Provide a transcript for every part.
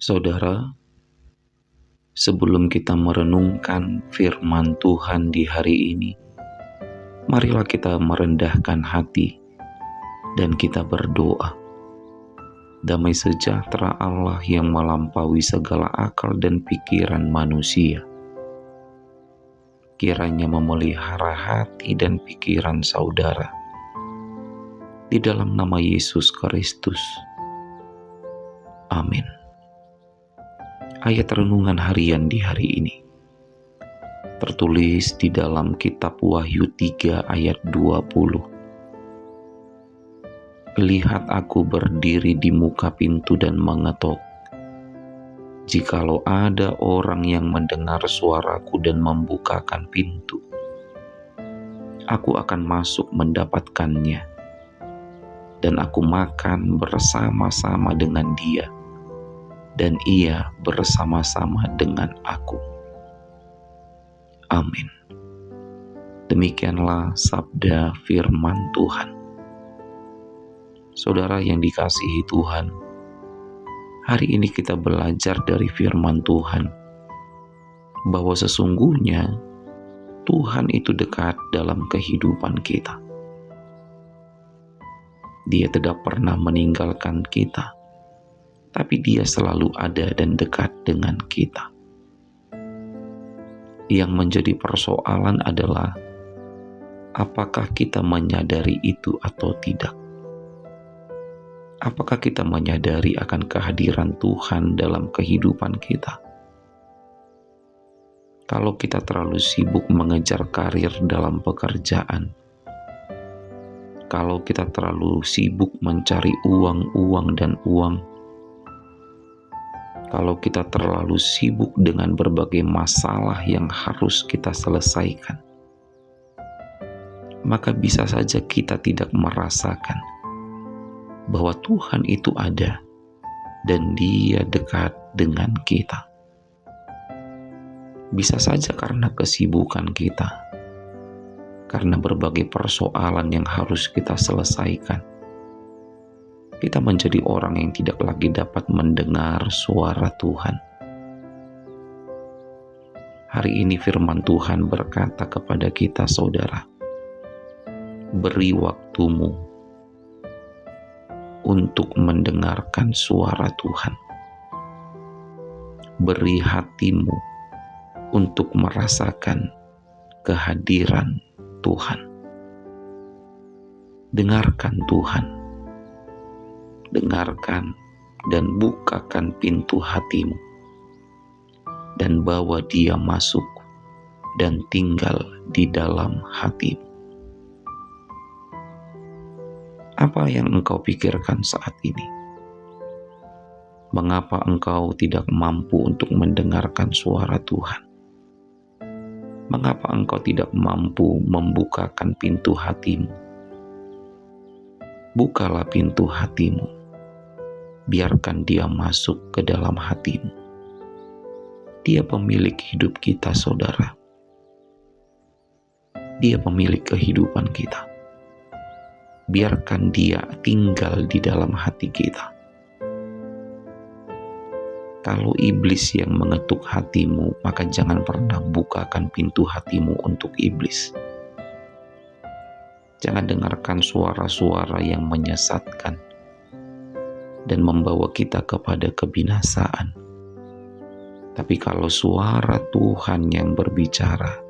Saudara, sebelum kita merenungkan firman Tuhan di hari ini, marilah kita merendahkan hati dan kita berdoa. Damai sejahtera Allah yang melampaui segala akal dan pikiran manusia, kiranya memelihara hati dan pikiran saudara. Di dalam nama Yesus Kristus. Amin. Ayat renungan harian di hari ini tertulis di dalam kitab Wahyu 3 ayat 20. Lihat, aku berdiri di muka pintu dan mengetok. Jikalau ada orang yang mendengar suaraku dan membukakan pintu, aku akan masuk mendapatkannya, dan aku makan bersama-sama dengan dia, dan ia bersama-sama dengan aku. Amin. Demikianlah sabda firman Tuhan. Saudara yang dikasihi Tuhan, hari ini kita belajar dari firman Tuhan bahwa sesungguhnya Tuhan itu dekat dalam kehidupan kita. Dia tidak pernah meninggalkan kita, tapi Dia selalu ada dan dekat dengan kita. Yang menjadi persoalan adalah apakah kita menyadari itu atau tidak? Apakah kita menyadari akan kehadiran Tuhan dalam kehidupan kita? Kalau kita terlalu sibuk mengejar karir dalam pekerjaan, kalau kita terlalu sibuk mencari uang dan uang, kalau kita terlalu sibuk dengan berbagai masalah yang harus kita selesaikan, maka bisa saja kita tidak merasakan bahwa Tuhan itu ada dan Dia dekat dengan kita. Bisa saja karena kesibukan kita, karena berbagai persoalan yang harus kita selesaikan, kita menjadi orang yang tidak lagi dapat mendengar suara Tuhan. Hari ini firman Tuhan berkata kepada kita, saudara, beri waktumu untuk mendengarkan suara Tuhan. Beri hatimu untuk merasakan kehadiran Tuhan. Dengarkan Tuhan. Dengarkan dan bukakan pintu hatimu, dan bawa Dia masuk dan tinggal di dalam hatimu. Apa yang engkau pikirkan saat ini? Mengapa engkau tidak mampu untuk mendengarkan suara Tuhan? Mengapa engkau tidak mampu membukakan pintu hatimu? Bukalah pintu hatimu. Biarkan Dia masuk ke dalam hatimu. Dia pemilik hidup kita, saudara. Dia pemilik kehidupan kita. Biarkan Dia tinggal di dalam hati kita. Kalau iblis yang mengetuk hatimu, maka jangan pernah bukakan pintu hatimu untuk iblis. Jangan dengarkan suara-suara yang menyesatkan dan membawa kita kepada kebinasaan. Tapi kalau suara Tuhan yang berbicara,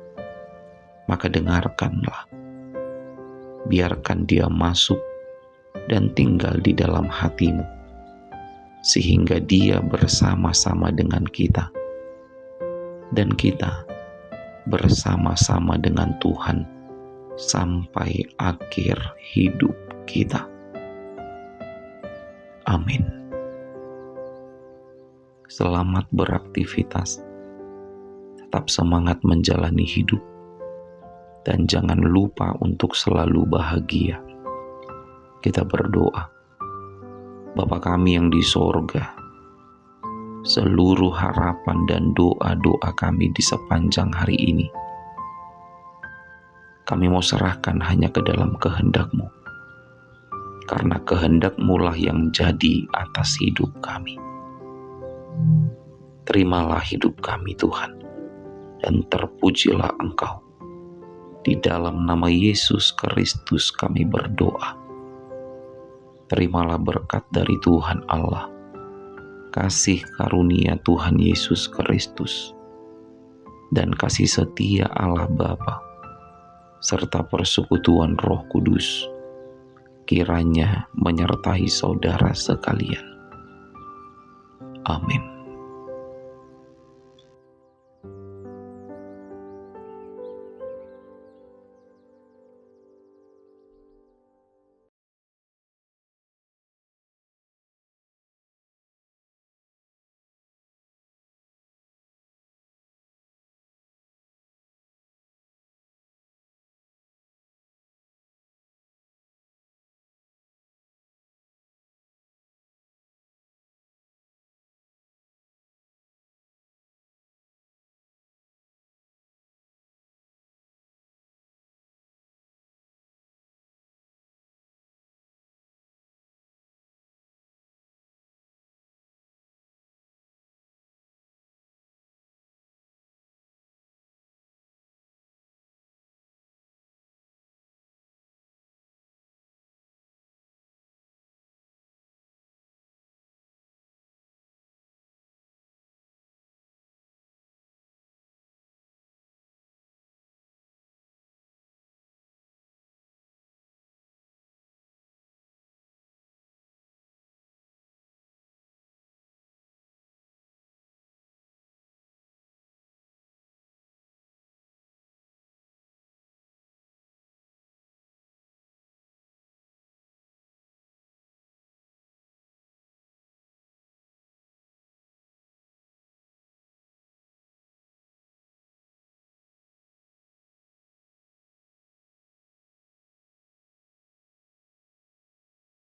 maka dengarkanlah. Biarkan Dia masuk dan tinggal di dalam hatimu, sehingga Dia bersama-sama dengan kita, dan kita bersama-sama dengan Tuhan sampai akhir hidup kita. Amin. Selamat beraktivitas, tetap semangat menjalani hidup, dan jangan lupa untuk selalu bahagia. Kita berdoa. Bapa kami yang di sorga, seluruh harapan dan doa-doa kami di sepanjang hari ini, kami mau serahkan hanya ke dalam kehendak-Mu. Karena kehendak-Mu lah yang jadi atas hidup kami. terimalah hidup kami Tuhan, dan terpujilah Engkau. Di dalam nama Yesus Kristus kami berdoa. Terimalah berkat dari Tuhan Allah, kasih karunia Tuhan Yesus Kristus, dan kasih setia Allah Bapa, serta persekutuan Roh Kudus, kiranya menyertai saudara sekalian. Amin.